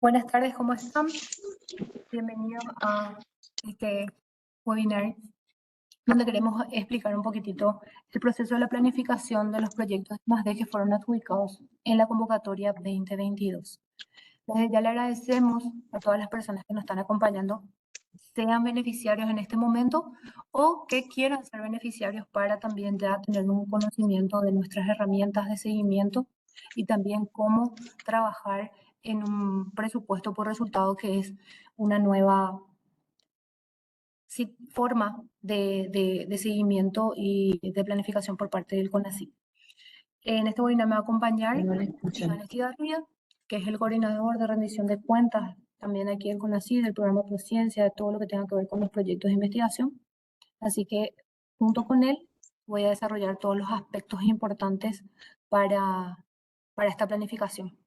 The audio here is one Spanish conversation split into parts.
Buenas tardes, ¿cómo están? Bienvenidos a este webinar donde queremos explicar un poquitito el proceso de la planificación de los proyectos I+D que fueron adjudicados en la convocatoria 2022. Desde ya le agradecemos a todas las personas que nos están acompañando, sean beneficiarios en este momento o que quieran ser beneficiarios para también ya tener un conocimiento de nuestras herramientas de seguimiento y también cómo trabajar en un presupuesto por resultado, que es una nueva forma de seguimiento y de planificación por parte del CONACYT. En este webinar me va a acompañar Iván Estigarribia, que es el coordinador de rendición de cuentas, también aquí en CONACYT, del programa Prociencia, de todo lo que tenga que ver con los proyectos de investigación. Así que junto con él voy a desarrollar todos los aspectos importantes para esta planificación.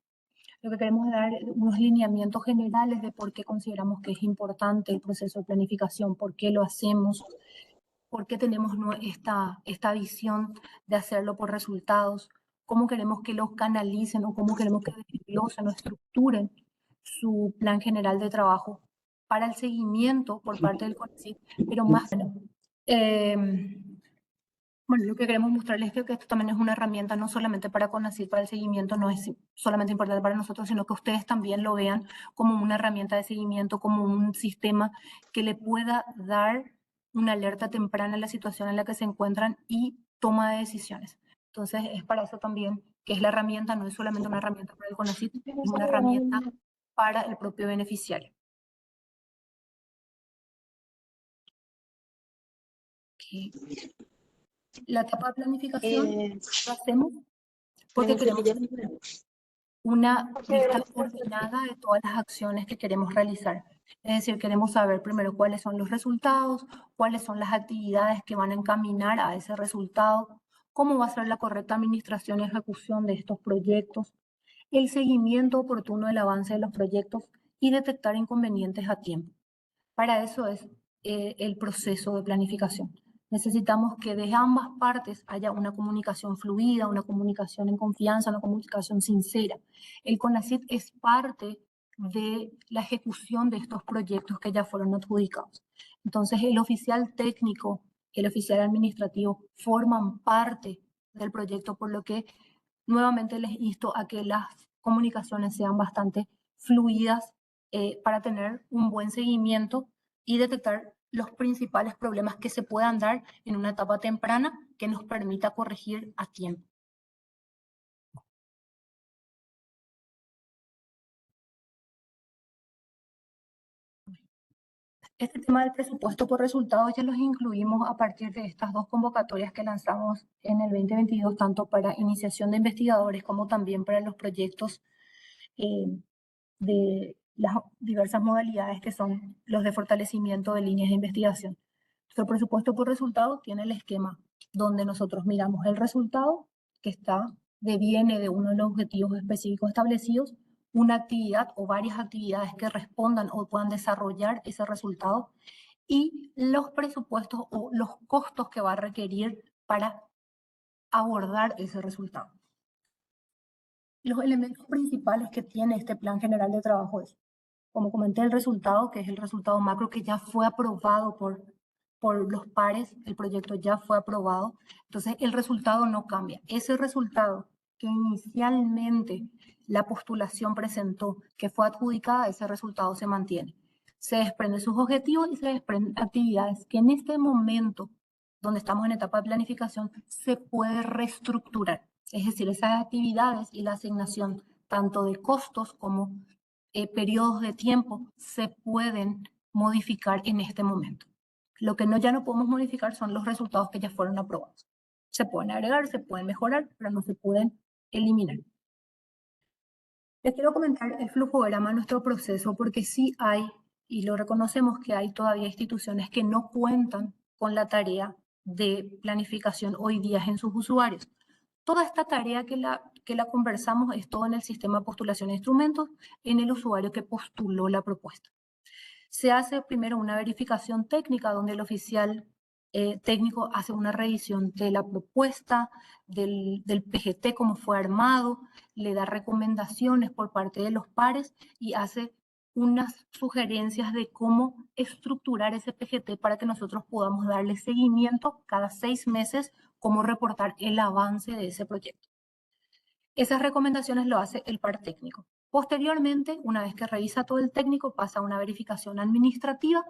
Lo que queremos es dar unos lineamientos generales de por qué consideramos que es importante el proceso de planificación, por qué lo hacemos, por qué tenemos esta visión de hacerlo por resultados, cómo queremos que los canalicen o cómo queremos que desglosen o estructuren su plan general de trabajo para el seguimiento por parte del CONACYT, pero más bueno, lo que queremos mostrarles es que esto también es una herramienta no solamente para CONACYT, para el seguimiento, no es solamente importante para nosotros, sino que ustedes también lo vean como una herramienta de seguimiento, como un sistema que le pueda dar una alerta temprana a la situación en la que se encuentran y toma de decisiones. Entonces, es para eso también que es la herramienta, no es solamente una herramienta para el CONACYT, es una herramienta para el propio beneficiario. Okay. La etapa de planificación lo hacemos porque queremos una vista ordenada de todas las acciones que queremos realizar. Es decir, queremos saber primero cuáles son los resultados, cuáles son las actividades que van a encaminar a ese resultado, cómo va a ser la correcta administración y ejecución de estos proyectos, el seguimiento oportuno del avance de los proyectos y detectar inconvenientes a tiempo. Para eso es el proceso de planificación. Necesitamos que de ambas partes haya una comunicación fluida, una comunicación en confianza, una comunicación sincera. El CONACYT es parte de la ejecución de estos proyectos que ya fueron adjudicados. Entonces, el oficial técnico y el oficial administrativo forman parte del proyecto, por lo que nuevamente les insto a que las comunicaciones sean bastante fluidas para tener un buen seguimiento y detectar los principales problemas que se puedan dar en una etapa temprana que nos permita corregir a tiempo. Este tema del presupuesto por resultados ya los incluimos a partir de estas dos convocatorias que lanzamos en el 2022, tanto para iniciación de investigadores como también para los proyectos de las diversas modalidades que son los de fortalecimiento de líneas de investigación. Nuestro presupuesto por resultado tiene el esquema donde nosotros miramos el resultado que deviene de uno de los objetivos específicos establecidos, una actividad o varias actividades que respondan o puedan desarrollar ese resultado y los presupuestos o los costos que va a requerir para abordar ese resultado. Los elementos principales que tiene este plan general de trabajo es, como comenté, el resultado, que es el resultado macro que ya fue aprobado por los pares, el proyecto ya fue aprobado, entonces el resultado no cambia. Ese resultado que inicialmente la postulación presentó, que fue adjudicada, ese resultado se mantiene. Se desprenden sus objetivos y se desprenden actividades que en este momento, donde estamos en etapa de planificación, se puede reestructurar. Es decir, esas actividades y la asignación tanto de costos como periodos de tiempo se pueden modificar en este momento. Lo que ya no podemos modificar son los resultados que ya fueron aprobados. Se pueden agregar, se pueden mejorar, pero no se pueden eliminar. Les quiero comentar el flujograma de nuestro proceso porque sí hay, y lo reconocemos que hay todavía instituciones que no cuentan con la tarea de planificación hoy día en sus usuarios. Toda esta tarea que la conversamos es todo en el sistema de postulación de instrumentos, en el usuario que postuló la propuesta. Se hace primero una verificación técnica donde el oficial técnico hace una revisión de la propuesta, del PGT, cómo fue armado, le da recomendaciones por parte de los pares y hace unas sugerencias de cómo estructurar ese PGT para que nosotros podamos darle seguimiento cada 6 meses, cómo reportar el avance de ese proyecto. Esas recomendaciones lo hace el par técnico. Posteriormente, una vez que revisa todo el técnico, pasa a una verificación administrativa,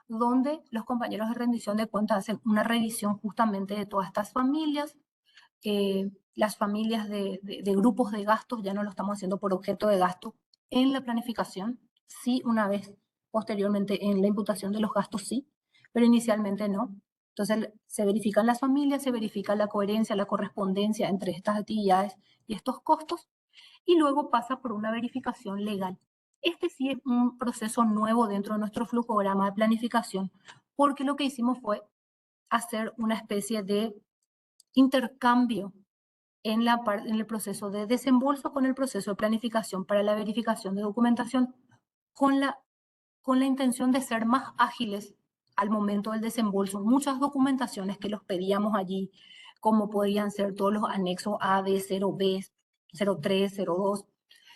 donde los compañeros de rendición de cuentas hacen una revisión justamente de todas estas familias. Las familias de grupos de gastos ya no lo estamos haciendo por objeto de gasto en la planificación, sí, una vez posteriormente en la imputación de los gastos, sí, pero inicialmente no. Entonces se verifican las familias, se verifica la coherencia, la correspondencia entre estas actividades y estos costos, y luego pasa por una verificación legal. Este sí es un proceso nuevo dentro de nuestro flujograma de planificación, porque lo que hicimos fue hacer una especie de intercambio en el proceso de desembolso con el proceso de planificación para la verificación de documentación, con la intención de ser más ágiles al momento del desembolso. Muchas documentaciones que los pedíamos allí, como podían ser todos los anexos A, B, 0B, 03, 02,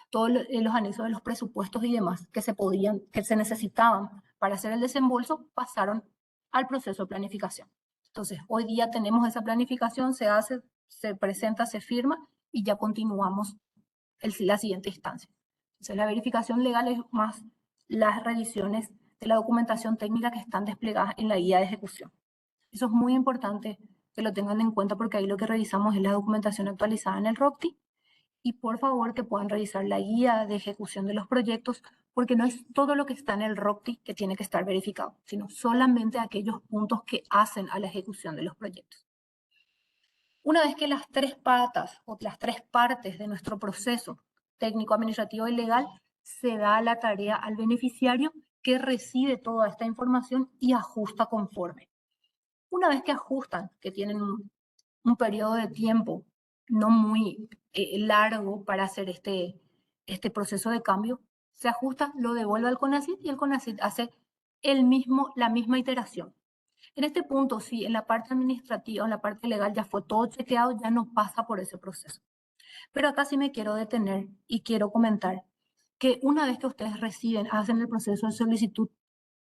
todos los anexos de los presupuestos y demás que se necesitaban para hacer el desembolso, pasaron al proceso de planificación. Entonces, hoy día tenemos esa planificación, se hace, se presenta, se firma y ya continuamos la siguiente instancia. Entonces, la verificación legal es más las revisiones de la documentación técnica que están desplegadas en la guía de ejecución. Eso es muy importante que lo tengan en cuenta porque ahí lo que revisamos es la documentación actualizada en el ROCTI, y por favor que puedan revisar la guía de ejecución de los proyectos, porque no es todo lo que está en el ROCTI que tiene que estar verificado, sino solamente aquellos puntos que hacen a la ejecución de los proyectos. Una vez que las tres patas o las tres partes de nuestro proceso técnico, administrativo y legal, se da la tarea al beneficiario que recibe toda esta información y ajusta conforme. Una vez que ajustan, que tienen un periodo de tiempo no muy largo para hacer este proceso de cambio, se ajusta, lo devuelve al CONACYT y el CONACYT hace la misma iteración. En este punto, si en la parte administrativa o en la parte legal ya fue todo chequeado, ya no pasa por ese proceso. Pero acá sí me quiero detener y quiero comentar que una vez que ustedes hacen el proceso de solicitud,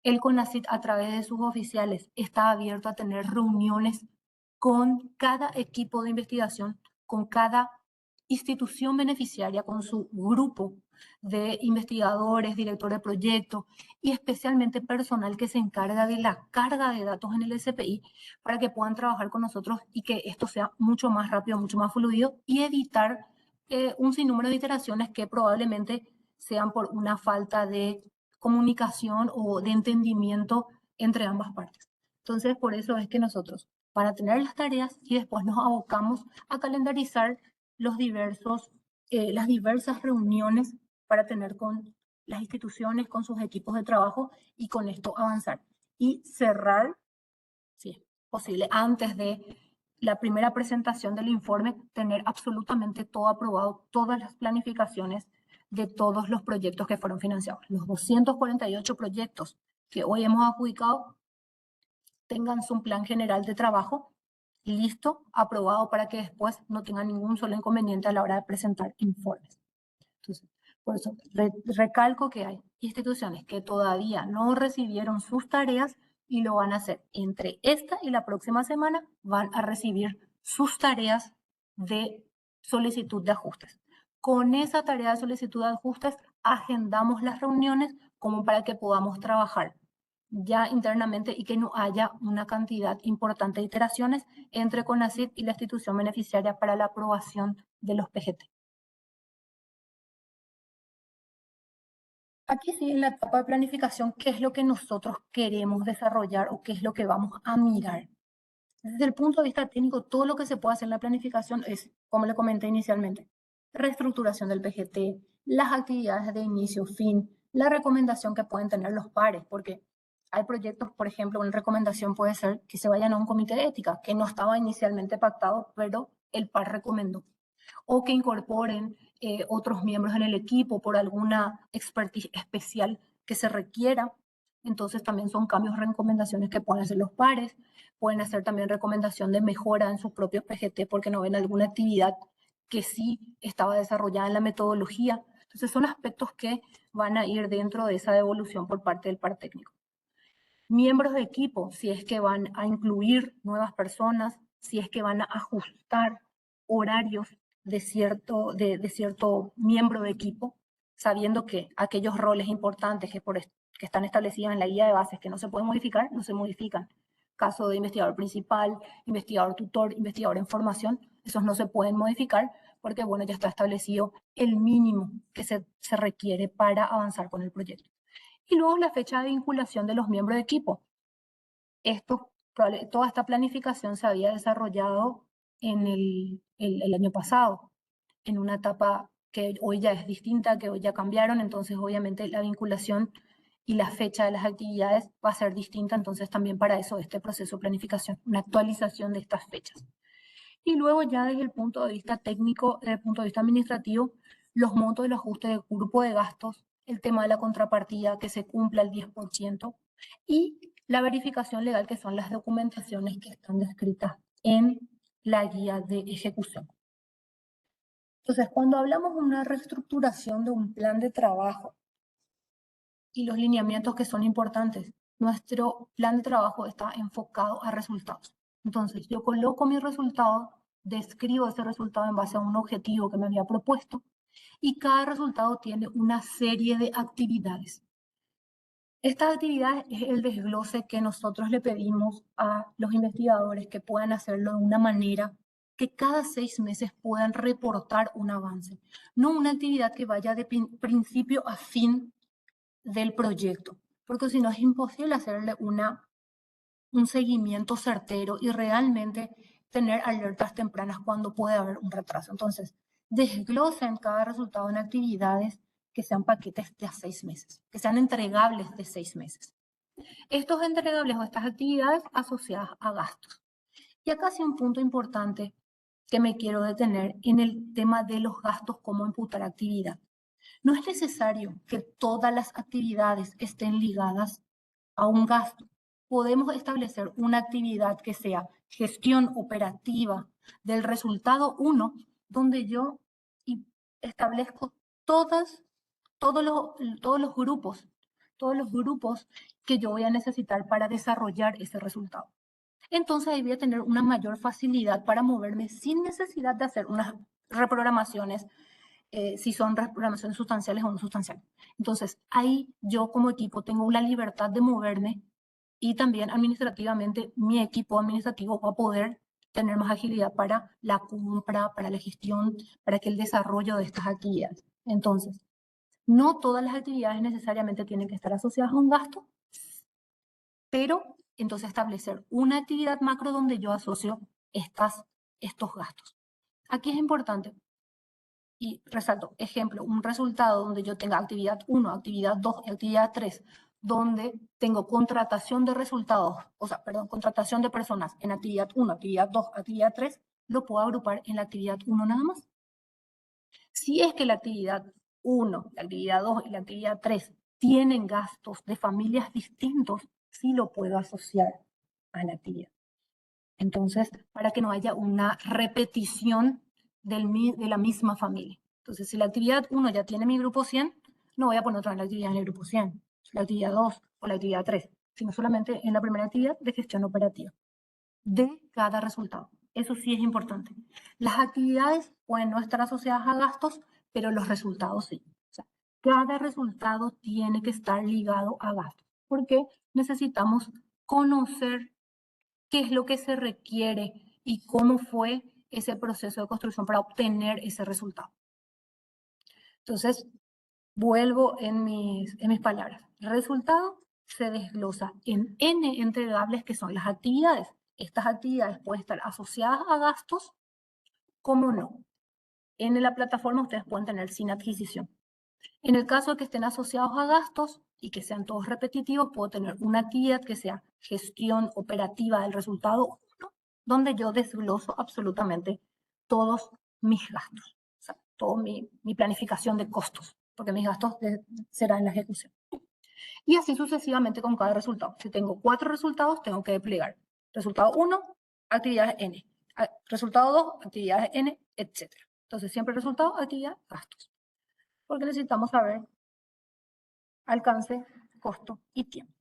el CONACYT a través de sus oficiales está abierto a tener reuniones con cada equipo de investigación, con cada institución beneficiaria, con su grupo de investigadores, director de proyectos y especialmente personal que se encarga de la carga de datos en el SPI para que puedan trabajar con nosotros y que esto sea mucho más rápido, mucho más fluido y evitar un sinnúmero de iteraciones que probablemente sean por una falta de comunicación o de entendimiento entre ambas partes. Entonces, por eso es que nosotros, para tener las tareas y después nos abocamos a calendarizar las diversas reuniones para tener con las instituciones, con sus equipos de trabajo y con esto avanzar. Y cerrar, si es posible, antes de la primera presentación del informe, tener absolutamente todo aprobado, todas las planificaciones de todos los proyectos que fueron financiados. Los 248 proyectos que hoy hemos adjudicado tengan su plan general de trabajo listo, aprobado para que después no tengan ningún solo inconveniente a la hora de presentar informes. Entonces, por eso recalco que hay instituciones que todavía no recibieron sus tareas y lo van a hacer entre esta y la próxima semana, van a recibir sus tareas de solicitud de ajustes. Con esa tarea de solicitud de ajustes, agendamos las reuniones como para que podamos trabajar ya internamente y que no haya una cantidad importante de iteraciones entre CONACYT y la institución beneficiaria para la aprobación de los PGT. Aquí sí, en la etapa de planificación, ¿qué es lo que nosotros queremos desarrollar o qué es lo que vamos a mirar? Desde el punto de vista técnico, todo lo que se puede hacer en la planificación es, como le comenté inicialmente, reestructuración del PGT, las actividades de inicio, fin, la recomendación que pueden tener los pares, porque hay proyectos, por ejemplo, una recomendación puede ser que se vayan a un comité de ética, que no estaba inicialmente pactado, pero el par recomendó, o que incorporen otros miembros en el equipo por alguna expertise especial que se requiera Entonces también son cambios, recomendaciones que pueden hacer los pares, pueden hacer también recomendación de mejora en sus propios PGT porque no ven alguna actividad que sí estaba desarrollada en la metodología. Entonces son aspectos que van a ir dentro de esa devolución por parte del par técnico. Miembros de equipo, si es que van a incluir nuevas personas, si es que van a ajustar horarios de cierto miembro de equipo, sabiendo que aquellos roles importantes que están establecidos en la guía de bases que no se pueden modificar, no se modifican. Caso de investigador principal, investigador tutor, investigador en formación, esos no se pueden modificar porque, bueno, ya está establecido el mínimo que se requiere para avanzar con el proyecto. Y luego la fecha de vinculación de los miembros de equipo. Toda esta planificación se había desarrollado en el año pasado, en una etapa que hoy ya es distinta, que hoy ya cambiaron, entonces obviamente la vinculación y la fecha de las actividades va a ser distinta, entonces también para eso este proceso de planificación, una actualización de estas fechas. Y luego ya desde el punto de vista técnico, desde el punto de vista administrativo, los montos del ajuste de grupo de gastos, el tema de la contrapartida, que se cumpla el 10%, y la verificación legal, que son las documentaciones que están descritas en la guía de ejecución. Entonces, cuando hablamos de una reestructuración de un plan de trabajo y los lineamientos que son importantes, nuestro plan de trabajo está enfocado a resultados. Entonces, yo coloco mi resultado, describo ese resultado en base a un objetivo que me había propuesto y cada resultado tiene una serie de actividades. Estas actividades es el desglose que nosotros le pedimos a los investigadores que puedan hacerlo de una manera que cada 6 meses puedan reportar un avance, no una actividad que vaya de principio a fin del proyecto, porque si no es imposible hacerle un seguimiento certero y realmente tener alertas tempranas cuando puede haber un retraso. Entonces, desglosen cada resultado en actividades que sean paquetes de a 6 meses, que sean entregables de 6 meses. Estos entregables o estas actividades asociadas a gastos. Y acá sí un punto importante que me quiero detener en el tema de los gastos, cómo imputar actividad. No es necesario que todas las actividades estén ligadas a un gasto. Podemos establecer una actividad que sea gestión operativa del resultado 1, donde yo establezco todos los grupos que yo voy a necesitar para desarrollar ese resultado. Entonces ahí voy a tener una mayor facilidad para moverme sin necesidad de hacer unas reprogramaciones, si son reprogramaciones sustanciales o no sustanciales. Entonces ahí yo como equipo tengo la libertad de moverme y también administrativamente mi equipo administrativo va a poder tener más agilidad para la compra, para la gestión, para que el desarrollo de estas actividades. Entonces, no todas las actividades necesariamente tienen que estar asociadas a un gasto, pero entonces establecer una actividad macro donde yo asocio estos gastos. Aquí es importante, y resalto, ejemplo, un resultado donde yo tenga actividad 1, actividad 2 y actividad 3, donde tengo contratación de resultados, contratación de personas en actividad 1, actividad 2, actividad 3, lo puedo agrupar en la actividad 1 nada más. Si es que la actividad 1, la actividad 2 y la actividad 3 tienen gastos de familias distintos, sí lo puedo asociar a la actividad. Entonces, para que no haya una repetición de la misma familia. Entonces, si la actividad 1 ya tiene mi grupo 100, no voy a poner otra actividad en el grupo 100, la actividad 2 o la actividad 3, sino solamente en la primera actividad de gestión operativa de cada resultado. Eso sí es importante. Las actividades pueden no estar asociadas a gastos, pero los resultados sí. O sea, cada resultado tiene que estar ligado a gastos, porque necesitamos conocer qué es lo que se requiere y cómo fue ese proceso de construcción para obtener ese resultado. Entonces, vuelvo en mis palabras. El resultado se desglosa en N entregables que son las actividades. Estas actividades pueden estar asociadas a gastos, como no. En la plataforma ustedes pueden tener sin adquisición. En el caso de que estén asociados a gastos y que sean todos repetitivos, puedo tener una actividad que sea gestión operativa del resultado 1, donde yo desgloso absolutamente todos mis gastos, o sea, toda mi planificación de costos, porque mis gastos serán en la ejecución. Y así sucesivamente con cada resultado. Si tengo 4 resultados, tengo que desplegar. Resultado 1, actividades N. Resultado 2, actividades N, etc. Entonces, siempre resultado, actividad, gastos. Porque necesitamos saber alcance, costo y tiempo.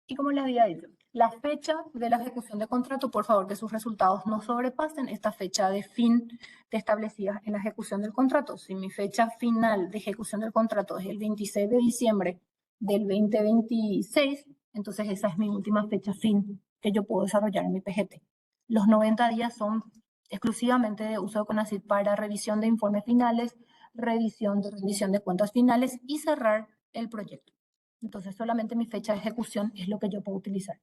Y como les había dicho, la fecha de la ejecución de contrato, por favor que sus resultados no sobrepasen esta fecha de fin establecida en la ejecución del contrato. Si mi fecha final de ejecución del contrato es el 26 de diciembre del 2026, entonces esa es mi última fecha fin que yo puedo desarrollar en mi PGT. Los 90 días son exclusivamente de uso de CONACYT para revisión de informes finales, revisión de cuentas finales y cerrar el proyecto. Entonces solamente mi fecha de ejecución es lo que yo puedo utilizar.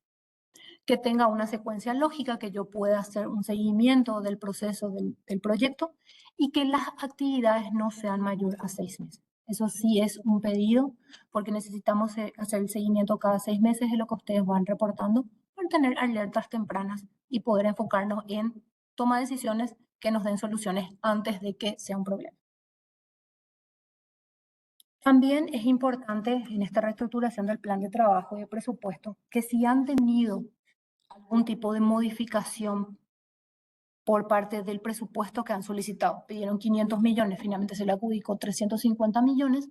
Que tenga una secuencia lógica, que yo pueda hacer un seguimiento del proceso del proyecto y que las actividades no sean mayor a 6 meses. Eso sí es un pedido porque necesitamos hacer el seguimiento cada 6 meses de lo que ustedes van reportando para tener alertas tempranas y poder enfocarnos en toma de decisiones que nos den soluciones antes de que sea un problema. También es importante en esta reestructuración del plan de trabajo y de presupuesto que si han tenido algún tipo de modificación por parte del presupuesto que han solicitado, pidieron 500 millones, finalmente se le adjudicó 350 millones,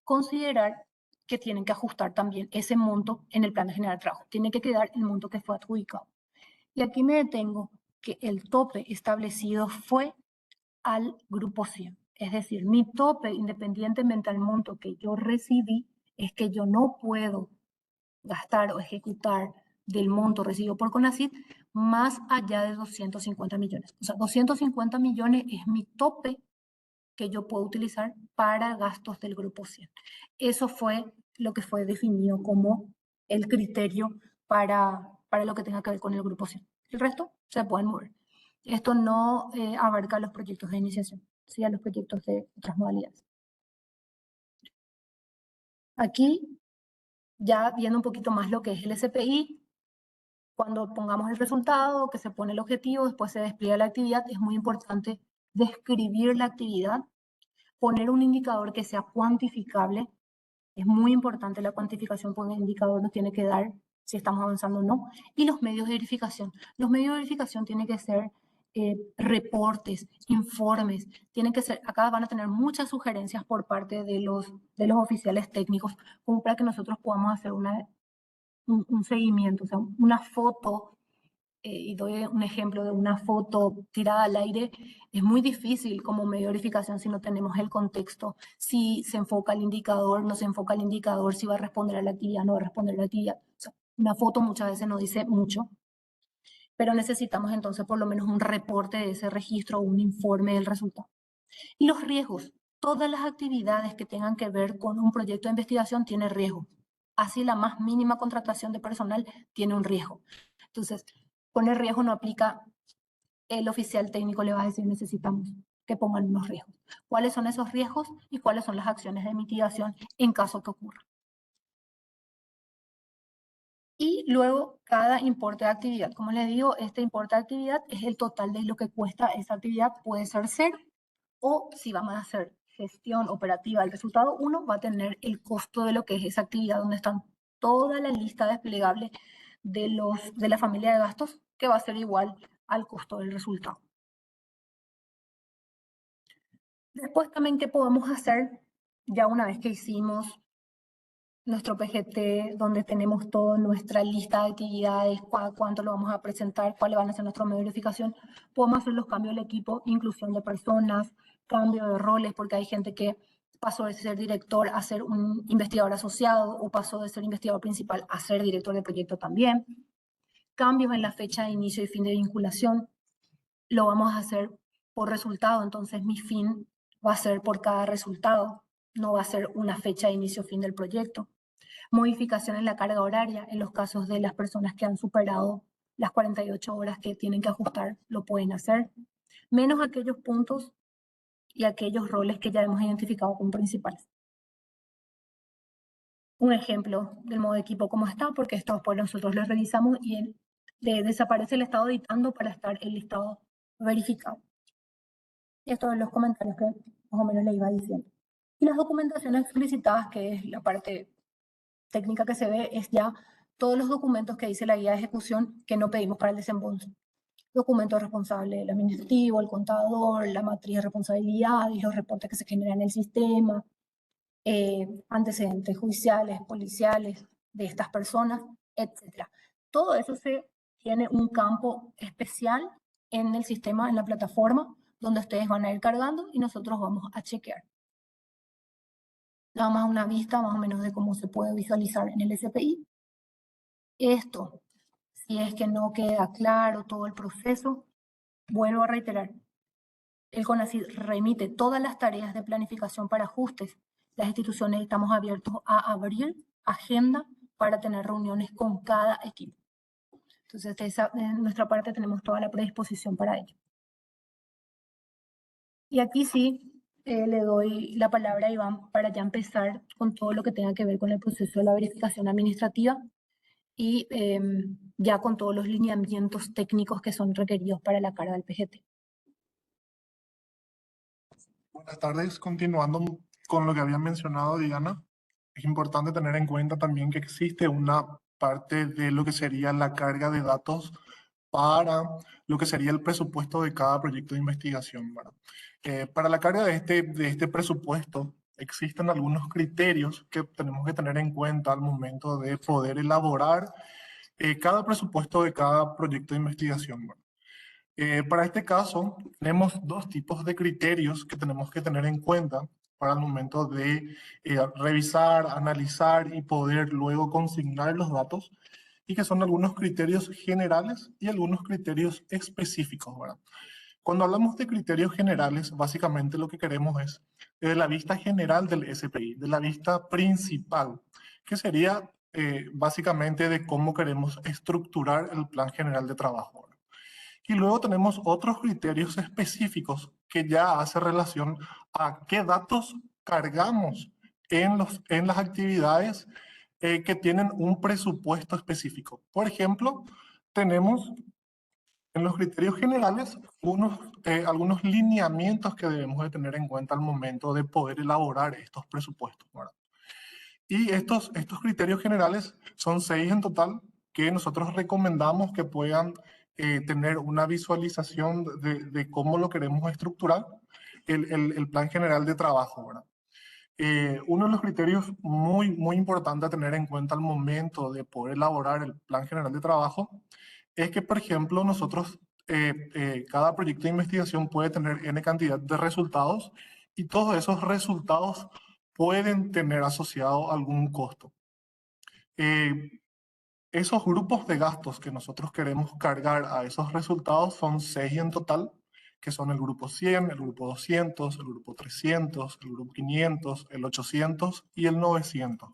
considerar que tienen que ajustar también ese monto en el plan de general de trabajo. Tiene que quedar el monto que fue adjudicado. Y aquí me detengo que el tope establecido fue al grupo 100. Es decir, mi tope, independientemente al monto que yo recibí, es que yo no puedo gastar o ejecutar del monto recibido por CONACYT más allá de 250 millones. O sea, 250 millones es mi tope que yo puedo utilizar para gastos del grupo 100. Eso fue lo que fue definido como el criterio para lo que tenga que ver con el grupo 100. El resto se pueden mover. Esto no abarca los proyectos de iniciación, sí a los proyectos de otras modalidades. Aquí, ya viendo un poquito más lo que es el SPI, cuando pongamos el resultado, que se pone el objetivo, después se despliega la actividad, es muy importante describir la actividad, poner un indicador que sea cuantificable. Es muy importante la cuantificación porque el indicador nos tiene que dar si estamos avanzando o no. Y los medios de verificación. Los medios de verificación tienen que ser reportes, informes, tienen que ser, acá van a tener muchas sugerencias por parte de los oficiales técnicos, como para que nosotros podamos hacer un seguimiento, o sea, una foto, y doy un ejemplo de una foto tirada al aire, es muy difícil como medio de verificación si no tenemos el contexto, si se enfoca el indicador, no se enfoca el indicador, si va a responder a la actividad, no va a responder a la actividad. O sea, una foto muchas veces no dice mucho, pero necesitamos entonces por lo menos un reporte de ese registro o un informe del resultado. Y los riesgos. Todas las actividades que tengan que ver con un proyecto de investigación tienen riesgo. Así la más mínima contratación de personal tiene un riesgo. Entonces, con el riesgo no aplica, el oficial técnico le va a decir necesitamos que pongan unos riesgos. ¿Cuáles son esos riesgos y cuáles son las acciones de mitigación en caso que ocurra? Y luego cada importe de actividad. Como les digo, este importe de actividad es el total de lo que cuesta esa actividad. Puede ser cero o si vamos a hacer gestión operativa del resultado 1, va a tener el costo de lo que es esa actividad donde están toda la lista desplegable de la familia de gastos, que va a ser igual al costo del resultado. Después también, ¿qué podemos hacer ya una vez que hicimos nuestro PGT, donde tenemos toda nuestra lista de actividades, cuánto lo vamos a presentar, cuáles van a ser nuestros medios de verificación? Podemos hacer los cambios del equipo, inclusión de personas, cambio de roles, porque hay gente que pasó de ser director a ser un investigador asociado o pasó de ser investigador principal a ser director de proyecto también. Cambios en la fecha de inicio y fin de vinculación, lo vamos a hacer por resultado, entonces mi fin va a ser por cada resultado, no va a ser una fecha de inicio o fin del proyecto. Modificación en la carga horaria, en los casos de las personas que han superado las 48 horas que tienen que ajustar, lo pueden hacer, menos aquellos puntos y aquellos roles que ya hemos identificado como principales. Un ejemplo del modo de equipo como está, porque esto después nosotros lo revisamos y desaparece el estado editando para estar el listado verificado. Estos son los comentarios que más o menos le iba diciendo. Y las documentaciones explicitadas, que es la parte técnica que se ve, es ya todos los documentos que dice la guía de ejecución que no pedimos para el desembolso. Documento responsable del administrativo, el contador, la matriz de responsabilidad y los reportes que se generan en el sistema, antecedentes judiciales, policiales de estas personas, etc. Todo eso tiene un campo especial en el sistema, en la plataforma, donde ustedes van a ir cargando y nosotros vamos a chequear. Nada más una vista más o menos de cómo se puede visualizar en el SPI. Esto, si es que no queda claro todo el proceso, vuelvo a reiterar, el CONACYT remite todas las tareas de planificación para ajustes. Las instituciones estamos abiertos a abrir agenda para tener reuniones con cada equipo. Entonces, de nuestra parte tenemos toda la predisposición para ello. Y aquí sí le doy la palabra a Iván para ya empezar con todo lo que tenga que ver con el proceso de la verificación administrativa y ya con todos los lineamientos técnicos que son requeridos para la carga del PGT. Buenas tardes. Continuando con lo que había mencionado Diana, es importante tener en cuenta también que existe una parte de lo que sería la carga de datos para lo que sería el presupuesto de cada proyecto de investigación, ¿verdad? Para la carga de este presupuesto existen algunos criterios que tenemos que tener en cuenta al momento de poder elaborar cada presupuesto de cada proyecto de investigación, ¿verdad? Para este caso, tenemos dos tipos de criterios que tenemos que tener en cuenta para el momento de revisar, analizar y poder luego consignar los datos, y que son algunos criterios generales y algunos criterios específicos, ¿verdad? Cuando hablamos de criterios generales, básicamente lo que queremos es de la vista general del SPI, de la vista principal, que sería básicamente de cómo queremos estructurar el plan general de trabajo, ¿verdad? Y luego tenemos otros criterios específicos que ya hace relación a qué datos cargamos en las actividades que tienen un presupuesto específico. Por ejemplo, tenemos en los criterios generales algunos lineamientos que debemos de tener en cuenta al momento de poder elaborar estos presupuestos, ¿verdad? Y estos criterios generales son 6 en total que nosotros recomendamos que puedan tener una visualización de cómo lo queremos estructurar el plan general de trabajo, ¿verdad? Uno de los criterios muy importante a tener en cuenta al momento de poder elaborar el plan general de trabajo es que, por ejemplo, nosotros, cada proyecto de investigación puede tener N cantidad de resultados y todos esos resultados pueden tener asociado algún costo. Esos grupos de gastos que nosotros queremos cargar a esos resultados son 6 en total, que son el grupo 100, el grupo 200, el grupo 300, el grupo 500, el 800 y el 900.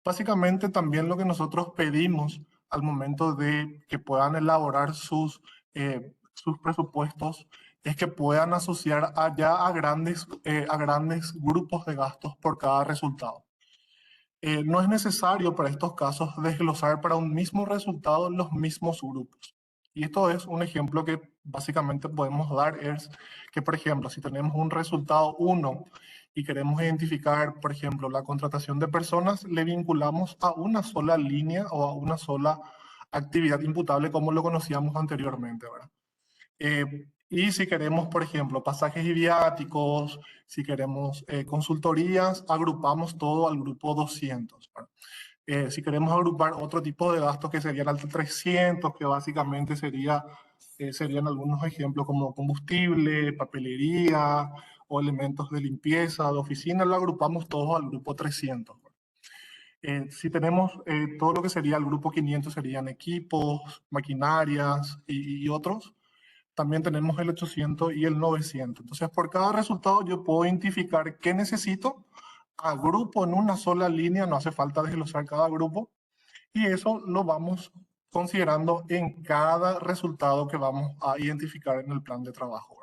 Básicamente también lo que nosotros pedimos al momento de que puedan elaborar sus presupuestos es que puedan asociar a grandes grupos de gastos por cada resultado. No es necesario para estos casos desglosar para un mismo resultado los mismos grupos. Y esto es un ejemplo que básicamente podemos dar, es que, por ejemplo, si tenemos un resultado 1 y queremos identificar, por ejemplo, la contratación de personas, le vinculamos a una sola línea o a una sola actividad imputable como lo conocíamos anteriormente, ¿verdad? Y si queremos, por ejemplo, pasajes y viáticos, si queremos consultorías, agrupamos todo al grupo 200, ¿verdad? Si queremos agrupar otro tipo de gastos que serían al 300, que básicamente serían algunos ejemplos como combustible, papelería o elementos de limpieza, de oficina, lo agrupamos todos al grupo 300. Si tenemos todo lo que sería el grupo 500, serían equipos, maquinarias y otros. También tenemos el 800 y el 900. Entonces, por cada resultado yo puedo identificar qué necesito, agrupo en una sola línea, no hace falta desglosar cada grupo, y eso lo vamos considerando en cada resultado que vamos a identificar en el plan de trabajo.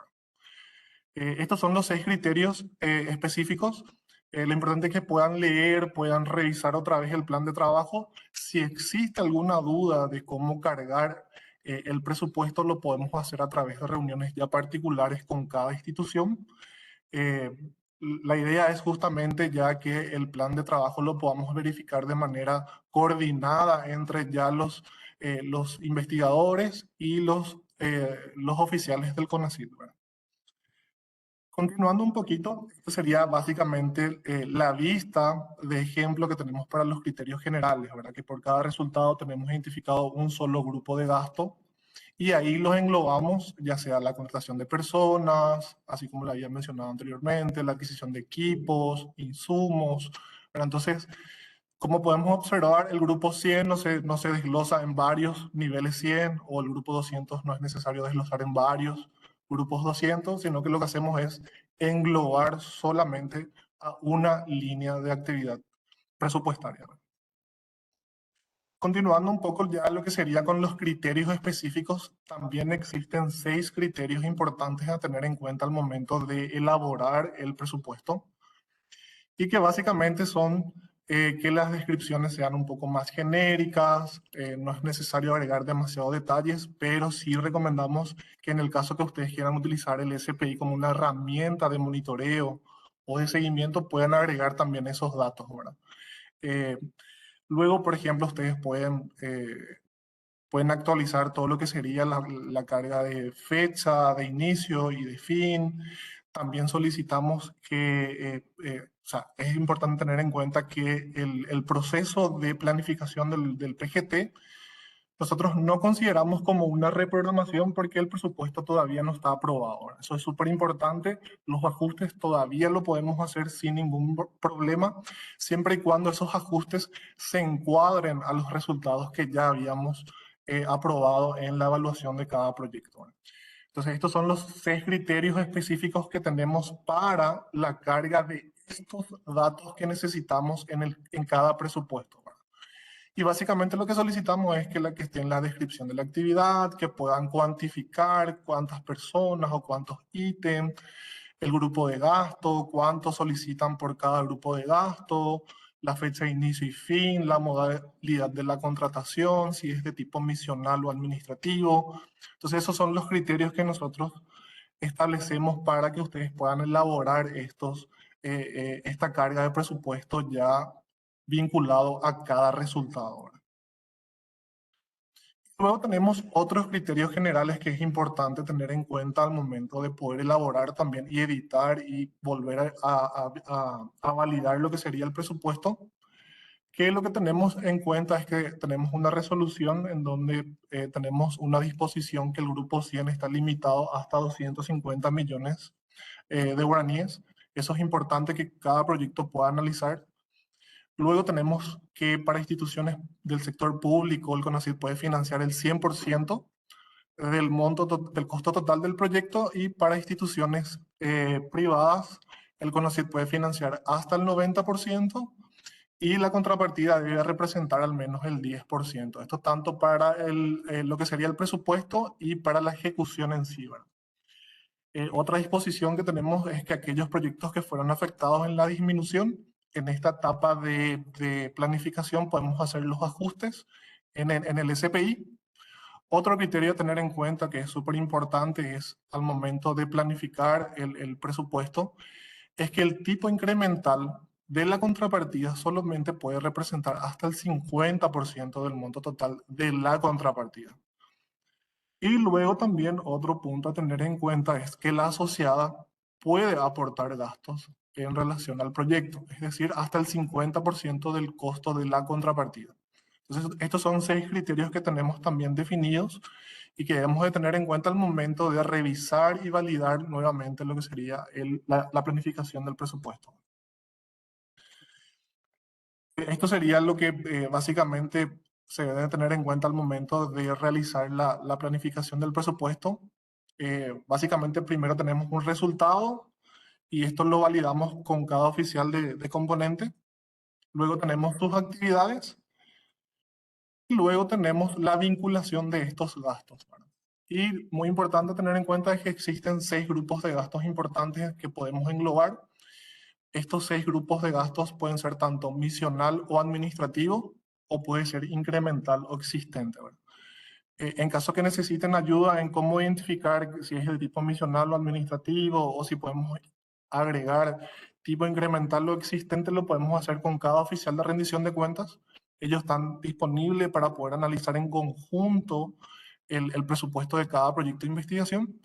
Estos son los 6 criterios específicos. Lo importante es que puedan leer, puedan revisar otra vez el plan de trabajo. Si existe alguna duda de cómo cargar el presupuesto, lo podemos hacer a través de reuniones ya particulares con cada institución. la idea es justamente ya que el plan de trabajo lo podamos verificar de manera coordinada entre ya los investigadores y los oficiales del CONACYT, ¿verdad? Continuando un poquito, esto sería básicamente la vista de ejemplo que tenemos para los criterios generales, ¿verdad? Que por cada resultado tenemos identificado un solo grupo de gasto y ahí los englobamos, ya sea la contratación de personas, así como lo había mencionado anteriormente, la adquisición de equipos, insumos, ¿verdad? Entonces, como podemos observar, el grupo 100 no se desglosa en varios niveles 100 o el grupo 200 no es necesario desglosar en varios grupos 200, sino que lo que hacemos es englobar solamente a una línea de actividad presupuestaria. Continuando un poco ya lo que sería con los criterios específicos, también existen 6 criterios importantes a tener en cuenta al momento de elaborar el presupuesto y que básicamente son que las descripciones sean un poco más genéricas, no es necesario agregar demasiados detalles, pero sí recomendamos que en el caso que ustedes quieran utilizar el SPI como una herramienta de monitoreo o de seguimiento, puedan agregar también esos datos, ¿verdad? Eh, Luego, por ejemplo, ustedes pueden actualizar todo lo que sería la carga de fecha, de inicio y de fin. También solicitamos o sea, es importante tener en cuenta que el proceso de planificación del PGT, nosotros no consideramos como una reprogramación porque el presupuesto todavía no está aprobado. Eso es súper importante. Los ajustes todavía lo podemos hacer sin ningún problema, siempre y cuando esos ajustes se encuadren a los resultados que ya habíamos aprobado en la evaluación de cada proyecto. Entonces, estos son los 6 criterios específicos que tenemos para la carga de estos datos que necesitamos en cada presupuesto. Y básicamente lo que solicitamos es que esté en la descripción de la actividad, que puedan cuantificar cuántas personas o cuántos ítems, el grupo de gasto, cuánto solicitan por cada grupo de gasto, la fecha de inicio y fin, la modalidad de la contratación, si es de tipo misional o administrativo. Entonces, esos son los criterios que nosotros establecemos para que ustedes puedan elaborar esta carga de presupuesto ya vinculado a cada resultado. Luego tenemos otros criterios generales que es importante tener en cuenta al momento de poder elaborar también y editar y volver a validar lo que sería el presupuesto, que lo que tenemos en cuenta es que tenemos una resolución en donde tenemos una disposición que el grupo 100 está limitado hasta 250 millones de guaraníes. Eso es importante que cada proyecto pueda analizar. Luego tenemos que para instituciones del sector público, el CONACYT puede financiar el 100% del monto del costo total del proyecto y para instituciones privadas, el CONACYT puede financiar hasta el 90% y la contrapartida debe representar al menos el 10%. Esto tanto para lo que sería el presupuesto y para la ejecución en sí, ¿verdad? Otra disposición que tenemos es que aquellos proyectos que fueron afectados en la disminución, en esta etapa de planificación podemos hacer los ajustes en el SPI. Otro criterio a tener en cuenta que es súper importante es al momento de planificar el presupuesto, es que el tipo incremental de la contrapartida solamente puede representar hasta el 50% del monto total de la contrapartida. Y luego también otro punto a tener en cuenta es que la asociada puede aportar gastos en relación al proyecto, es decir, hasta el 50% del costo de la contrapartida. Entonces, estos son 6 criterios que tenemos también definidos y que debemos de tener en cuenta al momento de revisar y validar nuevamente lo que sería la planificación del presupuesto. Esto sería lo que básicamente se debe tener en cuenta al momento de realizar la planificación del presupuesto. Básicamente primero tenemos un resultado y esto lo validamos con cada oficial de componente. Luego tenemos sus actividades y luego tenemos la vinculación de estos gastos, ¿verdad? Y muy importante tener en cuenta es que existen 6 grupos de gastos importantes que podemos englobar. Estos 6 grupos de gastos pueden ser tanto misional o administrativo o puede ser incremental o existente, ¿verdad? En caso que necesiten ayuda en cómo identificar si es de tipo misional o administrativo o si podemos agregar tipo incrementar lo existente lo podemos hacer con cada oficial de rendición de cuentas. Ellos están disponibles para poder analizar en conjunto el presupuesto de cada proyecto de investigación.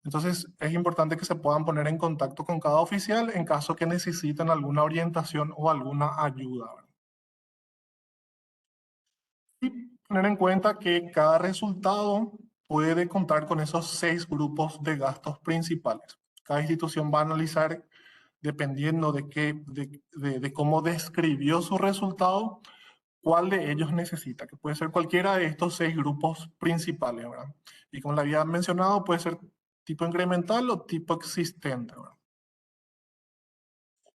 Entonces, es importante que se puedan poner en contacto con cada oficial en caso que necesiten alguna orientación o alguna ayuda, ¿verdad? Y tener en cuenta que cada resultado puede contar con esos 6 grupos de gastos principales. Cada institución va a analizar, dependiendo de cómo describió su resultado, cuál de ellos necesita, que puede ser cualquiera de estos 6 grupos principales, ¿verdad? Y como le había mencionado, puede ser tipo incremental o tipo existente, ¿verdad?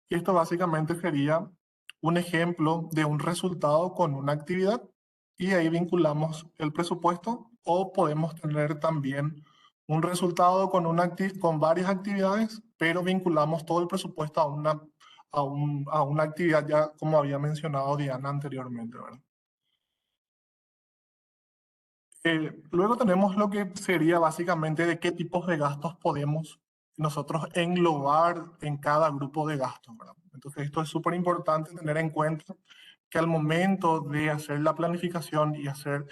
Y esto básicamente sería un ejemplo de un resultado con una actividad y ahí vinculamos el presupuesto, o podemos tener también un resultado con, con varias actividades, pero vinculamos todo el presupuesto a una actividad, ya como había mencionado Diana anteriormente, ¿verdad? Luego tenemos lo que sería básicamente de qué tipos de gastos podemos nosotros englobar en cada grupo de gastos, ¿verdad? Entonces esto es súper importante tener en cuenta que al momento de hacer la planificación y hacer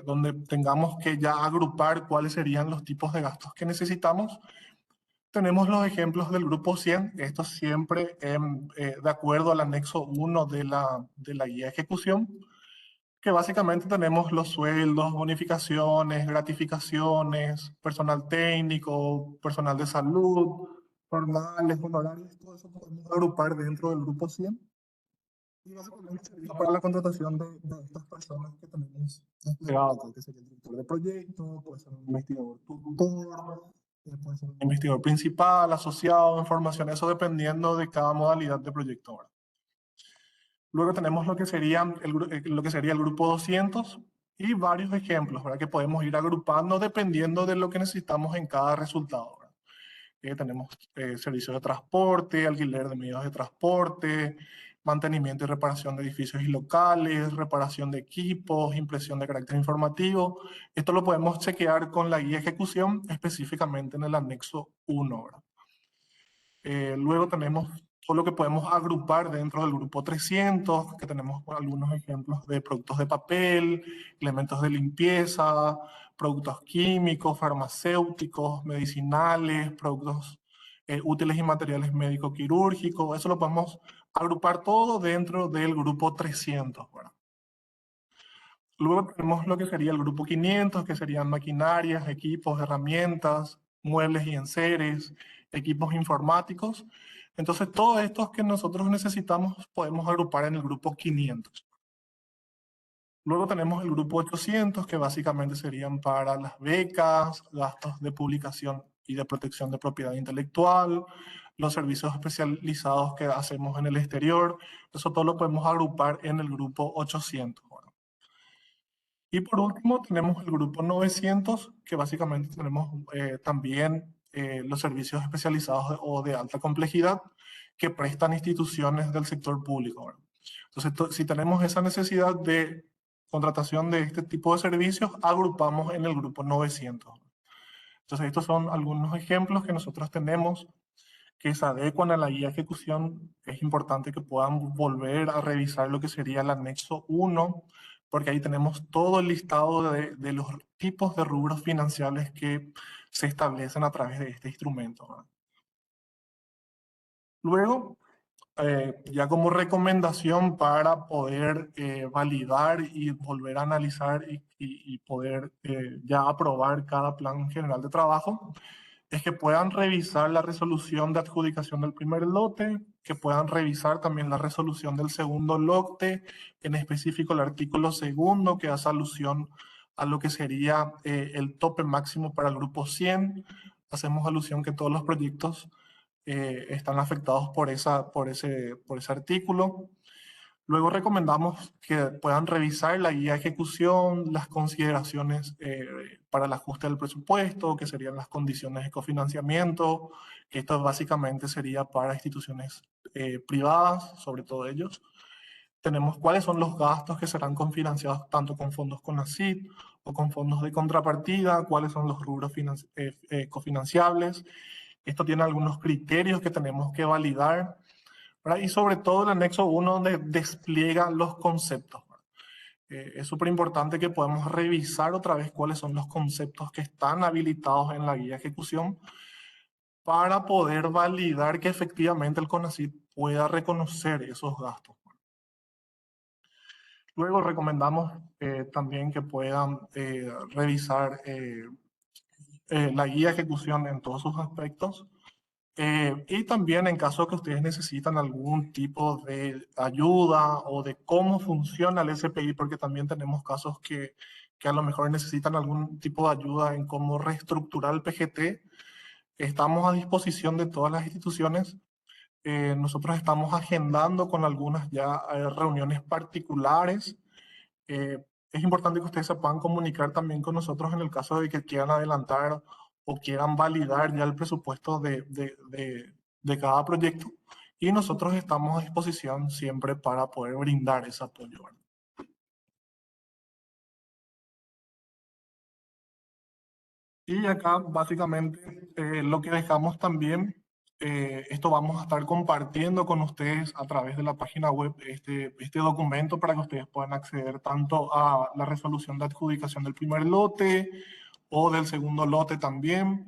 donde tengamos que ya agrupar cuáles serían los tipos de gastos que necesitamos, tenemos los ejemplos del grupo 100, esto siempre de acuerdo al anexo 1 de la guía de ejecución, que básicamente tenemos los sueldos, bonificaciones, gratificaciones, personal técnico, personal de salud, formales, honorarios, todo eso podemos agrupar dentro del grupo 100. Y básicamente sería para la contratación de estas personas que tenemos desplegadas, que sería el director de proyecto, puede ser un investigador tutor, puede ser un investigador principal, asociado en formación, eso dependiendo de cada modalidad de proyecto, ¿verdad? Luego tenemos lo que sería el grupo 200 y varios ejemplos, ¿verdad? Que podemos ir agrupando dependiendo de lo que necesitamos en cada resultado, ¿verdad? Tenemos servicio de transporte, alquiler de medios de transporte, mantenimiento y reparación de edificios y locales, reparación de equipos, impresión de carácter informativo. Esto lo podemos chequear con la guía de ejecución, específicamente en el anexo 1, ¿verdad? Luego tenemos todo lo que podemos agrupar dentro del grupo 300, que tenemos algunos ejemplos de productos de papel, elementos de limpieza, productos químicos, farmacéuticos, medicinales, productos útiles y materiales médico-quirúrgicos. Eso lo podemos agrupar todo dentro del grupo 300, ¿verdad? Luego tenemos lo que sería el grupo 500, que serían maquinarias, equipos, herramientas, muebles y enseres, equipos informáticos. Entonces, todos estos que nosotros necesitamos podemos agrupar en el grupo 500. Luego tenemos el grupo 800, que básicamente serían para las becas, gastos de publicación y de protección de propiedad intelectual, los servicios especializados que hacemos en el exterior. Eso todo lo podemos agrupar en el grupo 800. Y por último tenemos el grupo 900, que básicamente tenemos también los servicios especializados o de alta complejidad que prestan instituciones del sector público, ¿verdad? Entonces, si tenemos esa necesidad de contratación de este tipo de servicios, agrupamos en el grupo 900. Entonces, estos son algunos ejemplos que nosotros tenemos que se adecuan a la guía de ejecución. Es importante que puedan volver a revisar lo que sería el anexo 1, porque ahí tenemos todo el listado de los tipos de rubros financieros que se establecen a través de este instrumento, ¿verdad? Luego, ya como recomendación para poder validar y volver a analizar y poder ya aprobar cada plan general de trabajo, es que puedan revisar la resolución de adjudicación del primer lote, que puedan revisar también la resolución del segundo lote, en específico el artículo segundo, que hace alusión a lo que sería el tope máximo para el grupo 100. Hacemos alusión que todos los proyectos están afectados por ese artículo. Luego recomendamos que puedan revisar la guía de ejecución, las consideraciones para el ajuste del presupuesto, que serían las condiciones de cofinanciamiento, que esto básicamente sería para instituciones privadas, sobre todo ellos. Tenemos cuáles son los gastos que serán cofinanciados tanto con fondos CONACYT o con fondos de contrapartida, cuáles son los rubros cofinanciables, Esto tiene algunos criterios que tenemos que validar, ¿verdad? Y sobre todo el anexo 1 donde despliega los conceptos. Es súper importante que podamos revisar otra vez cuáles son los conceptos que están habilitados en la guía de ejecución para poder validar que efectivamente el CONACYT pueda reconocer esos gastos. Luego recomendamos también que puedan revisar la guía de ejecución en todos sus aspectos. Y también en caso que ustedes necesitan algún tipo de ayuda o de cómo funciona el SPI, porque también tenemos casos que a lo mejor necesitan algún tipo de ayuda en cómo reestructurar el PGT, estamos a disposición de todas las instituciones. Nosotros estamos agendando con algunas ya reuniones particulares. Es importante que ustedes se puedan comunicar también con nosotros en el caso de que quieran adelantar o quieran validar ya el presupuesto de cada proyecto. Y nosotros estamos a disposición siempre para poder brindar ese apoyo, ¿verdad? Y acá básicamente lo que dejamos también, esto vamos a estar compartiendo con ustedes a través de la página web este documento para que ustedes puedan acceder tanto a la resolución de adjudicación del primer lote o del segundo lote también,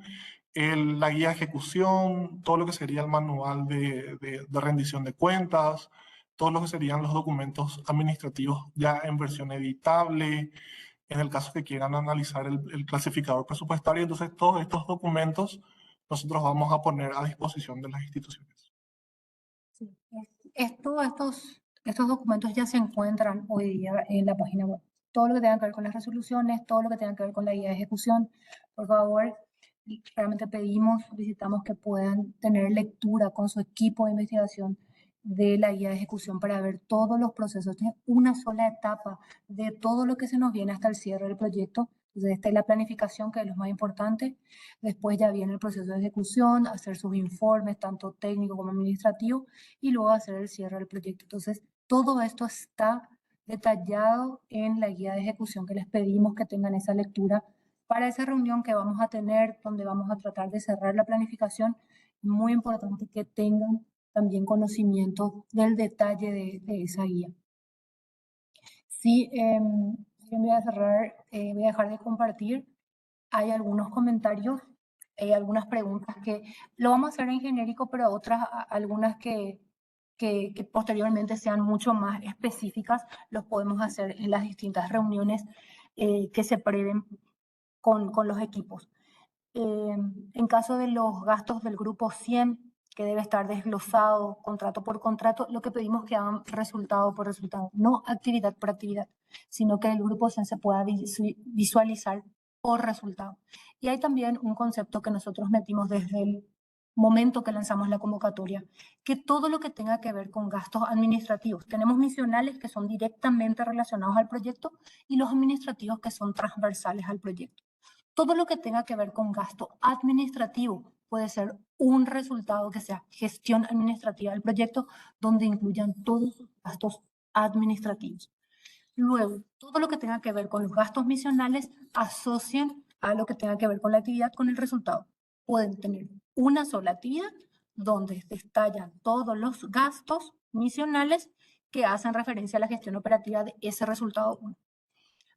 la guía de ejecución, todo lo que sería el manual de rendición de cuentas, todo lo que serían los documentos administrativos ya en versión editable, en el caso que quieran analizar el clasificador presupuestario. Entonces, todos estos documentos nosotros vamos a poner a disposición de las instituciones. Sí. Estos documentos ya se encuentran hoy día en la página web. Todo lo que tenga que ver con las resoluciones, todo lo que tenga que ver con la guía de ejecución, por favor, realmente pedimos, solicitamos que puedan tener lectura con su equipo de investigación de la guía de ejecución para ver todos los procesos. Esta es una sola etapa de todo lo que se nos viene hasta el cierre del proyecto. Entonces, esta es la planificación, que es lo más importante. Después ya viene el proceso de ejecución, hacer sus informes, tanto técnico como administrativo, y luego hacer el cierre del proyecto. Entonces, todo esto está detallado en la guía de ejecución, que les pedimos que tengan esa lectura para esa reunión que vamos a tener, donde vamos a tratar de cerrar la planificación. Muy importante que tengan también conocimiento del detalle de esa guía. Sí, voy a cerrar, voy a dejar de compartir. Hay algunos comentarios, algunas preguntas que lo vamos a hacer en genérico, pero otras, algunas que posteriormente sean mucho más específicas, los podemos hacer en las distintas reuniones que se prevén con los equipos. En caso de los gastos del grupo 100, que debe estar desglosado contrato por contrato, lo que pedimos que hagan resultado por resultado, no actividad por actividad, sino que el grupo 100 se pueda visualizar por resultado. Y hay también un concepto que nosotros metimos desde el momento que lanzamos la convocatoria, que todo lo que tenga que ver con gastos administrativos, tenemos misionales que son directamente relacionados al proyecto y los administrativos que son transversales al proyecto. Todo lo que tenga que ver con gasto administrativo puede ser un resultado que sea gestión administrativa del proyecto, donde incluyan todos los gastos administrativos. Luego, todo lo que tenga que ver con los gastos misionales, asocien a lo que tenga que ver con la actividad, con el resultado. Pueden tener una sola actividad donde detallan todos los gastos misionales que hacen referencia a la gestión operativa de ese resultado 1,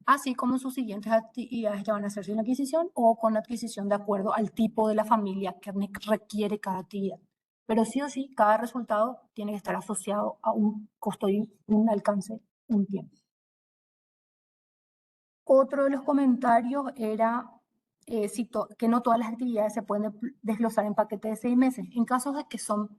así como sus siguientes actividades ya van a ser sin adquisición o con adquisición de acuerdo al tipo de la familia que requiere cada actividad. Pero sí o sí, cada resultado tiene que estar asociado a un costo y un alcance, un tiempo. Otro de los comentarios era que no todas las actividades se pueden desglosar en paquetes de 6 meses. En casos de que son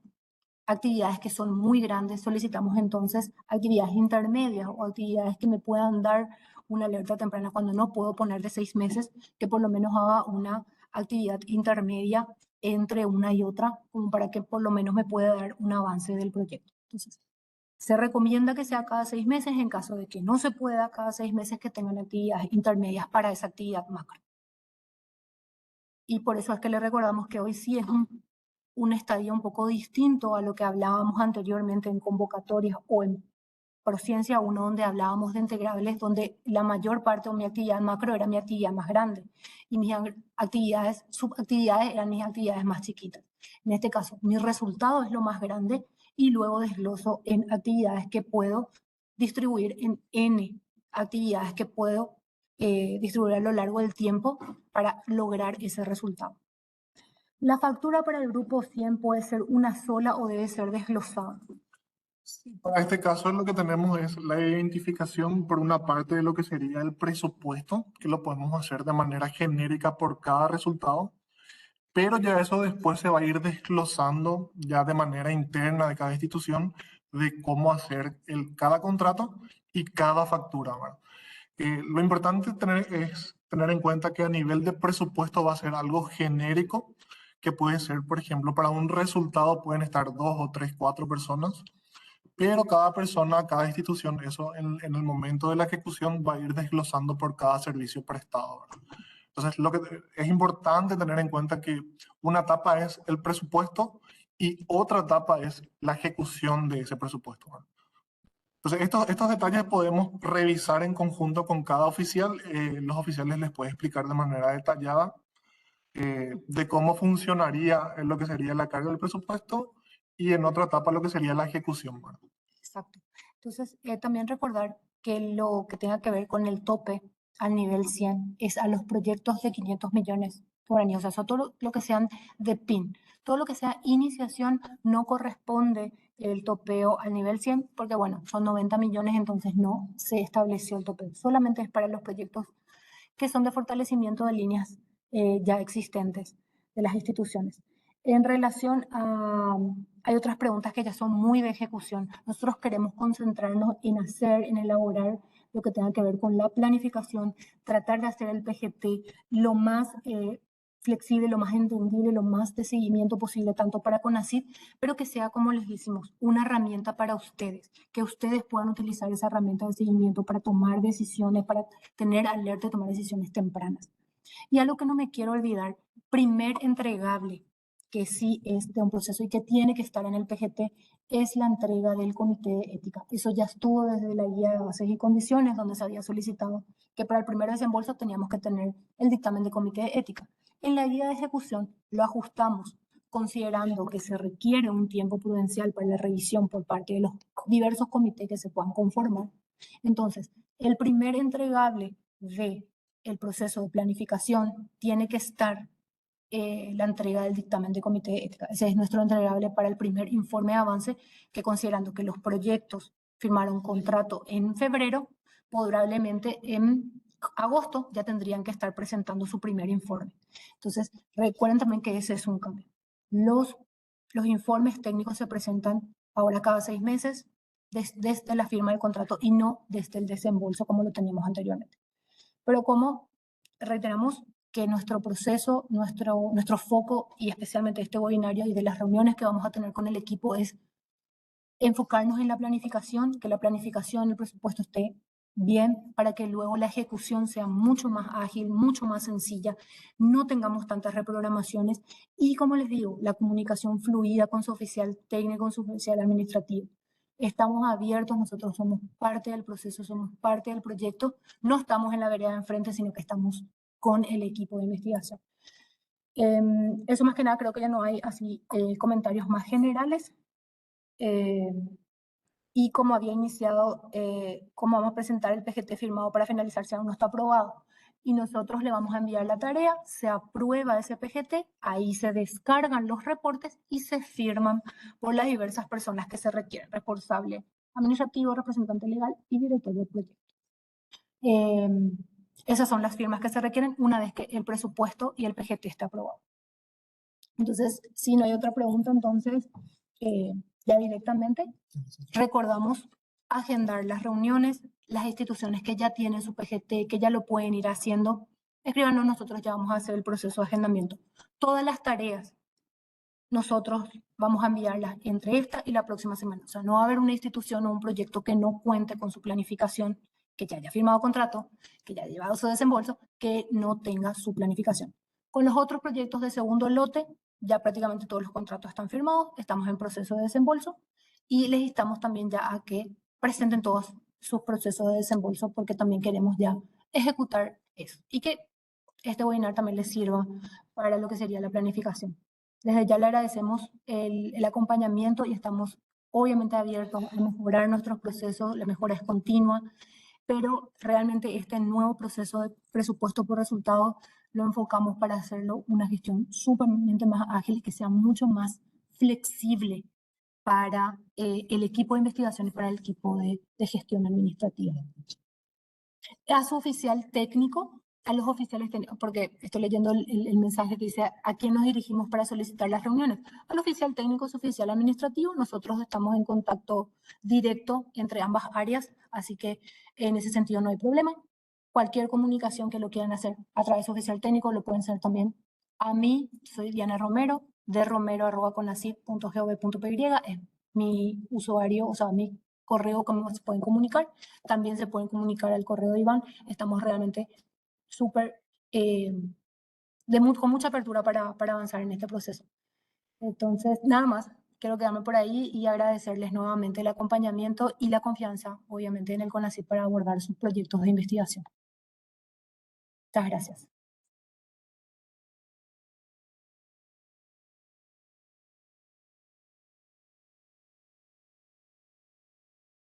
actividades que son muy grandes, solicitamos entonces actividades intermedias o actividades que me puedan dar una alerta temprana cuando no puedo poner de 6 meses, que por lo menos haga una actividad intermedia entre una y otra, como para que por lo menos me pueda dar un avance del proyecto. Entonces, se recomienda que sea cada 6 meses, en caso de que no se pueda cada 6 meses, que tengan actividades intermedias para esa actividad macro. Y por eso es que le recordamos que hoy sí es un estadio un poco distinto a lo que hablábamos anteriormente en convocatorias o en Prociencia 1, donde hablábamos de integrables, donde la mayor parte de mi actividad macro era mi actividad más grande y mis actividades, subactividades eran mis actividades más chiquitas. En este caso, mi resultado es lo más grande y luego desgloso en actividades que puedo distribuir en N actividades que puedo distribuir a lo largo del tiempo para lograr ese resultado. La factura para el grupo 100 puede ser una sola o debe ser desglosada. Para este caso lo que tenemos es la identificación por una parte de lo que sería el presupuesto, que lo podemos hacer de manera genérica por cada resultado, pero ya eso después se va a ir desglosando ya de manera interna de cada institución de cómo hacer cada contrato y cada factura, ¿verdad? Lo importante es tener en cuenta que a nivel de presupuesto va a ser algo genérico, que puede ser, por ejemplo, para un resultado pueden estar dos o tres, cuatro personas, pero cada persona, cada institución, eso en el momento de la ejecución va a ir desglosando por cada servicio prestado, ¿verdad? Entonces, lo que es importante tener en cuenta que una etapa es el presupuesto y otra etapa es la ejecución de ese presupuesto, ¿verdad? Entonces, estos detalles podemos revisar en conjunto con cada oficial. Los oficiales les pueden explicar de manera detallada de cómo funcionaría lo que sería la carga del presupuesto y en otra etapa lo que sería la ejecución, ¿verdad? Exacto. Entonces, también recordar que lo que tenga que ver con el tope al nivel 100 es a los proyectos de 500 millones por año. O sea, todo lo que sean de PIN. Todo lo que sea iniciación no corresponde el topeo al nivel 100 porque, bueno, son 90 millones, entonces no se estableció el tope. Solamente es para los proyectos que son de fortalecimiento de líneas ya existentes de las instituciones. En relación a, hay otras preguntas que ya son muy de ejecución. Nosotros queremos concentrarnos en hacer, en elaborar lo que tenga que ver con la planificación, tratar de hacer el PGT lo más flexible, lo más entendible, lo más de seguimiento posible, tanto para CONACYT, pero que sea, como les decimos, una herramienta para ustedes, que ustedes puedan utilizar esa herramienta de seguimiento para tomar decisiones, para tener alerta y tomar decisiones tempranas. Y algo que no me quiero olvidar, primer entregable, que sí es de un proceso y que tiene que estar en el PGT, es la entrega del comité de ética. Eso ya estuvo desde la guía de bases y condiciones, donde se había solicitado que para el primer desembolso teníamos que tener el dictamen de comité de ética. En la guía de ejecución lo ajustamos, considerando que se requiere un tiempo prudencial para la revisión por parte de los diversos comités que se puedan conformar. Entonces, el primer entregable de el proceso de planificación tiene que estar la entrega del dictamen de comité de ética. Ese es nuestro entregable para el primer informe de avance, que considerando que los proyectos firmaron contrato en febrero, probablemente en agosto ya tendrían que estar presentando su primer informe. Entonces, recuerden también que ese es un cambio. Los informes técnicos se presentan ahora cada 6 meses desde la firma del contrato y no desde el desembolso como lo teníamos anteriormente. Pero como reiteramos que nuestro proceso, nuestro foco y especialmente este webinario y de las reuniones que vamos a tener con el equipo es enfocarnos en la planificación, que la planificación, el presupuesto esté bien para que luego la ejecución sea mucho más ágil, mucho más sencilla, no tengamos tantas reprogramaciones y, como les digo, la comunicación fluida con su oficial técnico, con su oficial administrativo. Estamos abiertos, nosotros somos parte del proceso, somos parte del proyecto, no estamos en la vereda de enfrente, sino que estamos con el equipo de investigación. Eso más que nada, creo que ya no hay así comentarios más generales. Y como había iniciado, como vamos a presentar el PGT firmado para finalizar, si aún no está aprobado, y nosotros le vamos a enviar la tarea, se aprueba ese PGT, ahí se descargan los reportes y se firman por las diversas personas que se requieren, responsable administrativo, representante legal y director del proyecto. Esas son las firmas que se requieren una vez que el presupuesto y el PGT está aprobado. Entonces, si no hay otra pregunta, entonces ya directamente recordamos agendar las reuniones, las instituciones que ya tienen su PGT, que ya lo pueden ir haciendo, escríbanos, nosotros ya vamos a hacer el proceso de agendamiento. Todas las tareas nosotros vamos a enviarlas entre esta y la próxima semana. O sea, no va a haber una institución o un proyecto que no cuente con su planificación, que ya haya firmado contrato, que ya haya llevado su desembolso, que no tenga su planificación. Con los otros proyectos de segundo lote, ya prácticamente todos los contratos están firmados, estamos en proceso de desembolso y les instamos también ya a que presenten todos sus procesos de desembolso porque también queremos ya ejecutar eso y que este webinar también les sirva para lo que sería la planificación. Desde ya le agradecemos el acompañamiento y estamos obviamente abiertos a mejorar nuestros procesos, la mejora es continua, pero realmente este nuevo proceso de presupuesto por resultados lo enfocamos para hacerlo una gestión sumamente más ágil y que sea mucho más flexible para el equipo de investigación y para el equipo de gestión administrativa. A su oficial técnico, a los oficiales técnicos, porque estoy leyendo el mensaje que dice a quién nos dirigimos para solicitar las reuniones. Al oficial técnico, su oficial administrativo, nosotros estamos en contacto directo entre ambas áreas, así que en ese sentido no hay problema. Cualquier comunicación que lo quieran hacer a través de su oficial técnico lo pueden hacer también a mí. Soy Diana Romero, de romero@conacit.gov.py, es mi usuario, o sea, mi correo, cómo se pueden comunicar. También se pueden comunicar al correo de Iván. Estamos realmente súper, con mucha apertura para avanzar en este proceso. Entonces, nada más, quiero quedarme por ahí y agradecerles nuevamente el acompañamiento y la confianza, obviamente, en el CONACYT para abordar sus proyectos de investigación. Muchas gracias.